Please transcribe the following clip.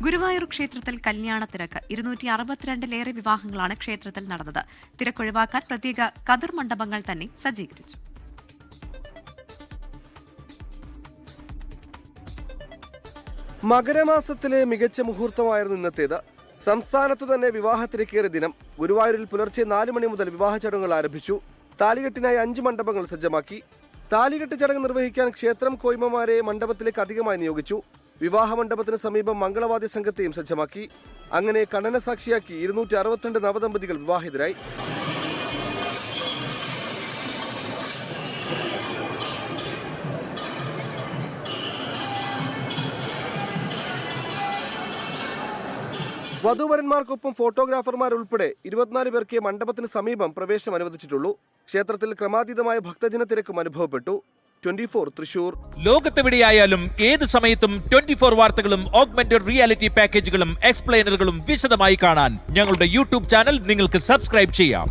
ഗുരുവായൂർ ക്ഷേത്രത്തിൽ കല്യാണ തിരക്ക് 262-ലേറെ വിവാഹങ്ങളാണ് ക്ഷേത്രത്തിൽ നടന്നത്. തിരക്കൊഴിവാക്കാൻ പ്രത്യേക കതിർ മണ്ഡപങ്ങൾ തന്നെ സജ്ജീകരിച്ചു. മകരമാസത്തിലെ മികച്ച മുഹൂർത്തമായിരുന്നു ഇന്നത്തേത്. സംസ്ഥാനത്തു തന്നെ വിവാഹത്തിരക്കേറിയ ദിനം. ഗുരുവായൂരിൽ പുലർച്ചെ 4 മണി മുതൽ വിവാഹ ചടങ്ങുകൾ ആരംഭിച്ചു. താലികെട്ടിനായി 5 മണ്ഡപങ്ങൾ സജ്ജമാക്കി. താലികെട്ട് ചടങ്ങ് നിർവഹിക്കാൻ ക്ഷേത്രം കോയ്മമാരെ മണ്ഡപത്തിലേക്ക് അധികമായി നിയോഗിച്ചു. വിവാഹ മണ്ഡപത്തിന് സമീപം മംഗളവാദ്യ സംഘത്തെയും സജ്ജമാക്കി. അങ്ങനെ കണ്ണനെ സാക്ഷിയാക്കി 262 നവദമ്പതികൾ വിവാഹിതരായി. വധൂവരന്മാർക്കൊപ്പം ഫോട്ടോഗ്രാഫർമാർ ഉൾപ്പെടെ 24 പേർക്ക് മണ്ഡപത്തിന് സമീപം പ്രവേശനം അനുവദിച്ചിട്ടുള്ളൂ. ക്ഷേത്രത്തിൽ ക്രമാതീതമായ ഭക്തജന തിരക്കും അനുഭവപ്പെട്ടു. 24 തൃശൂർ. ലോകത്തെവിടെയായാലും ഏത് സമയത്തും 24 വാർത്തകളും ഓഗ്മെന്റഡ് റിയാലിറ്റി പാക്കേജുകളും എക്സ്പ്ലെയിനറുകളും വിശദമായി കാണാൻ ഞങ്ങളുടെ യൂട്യൂബ് ചാനൽ നിങ്ങൾക്ക് സബ്സ്ക്രൈബ് ചെയ്യാം.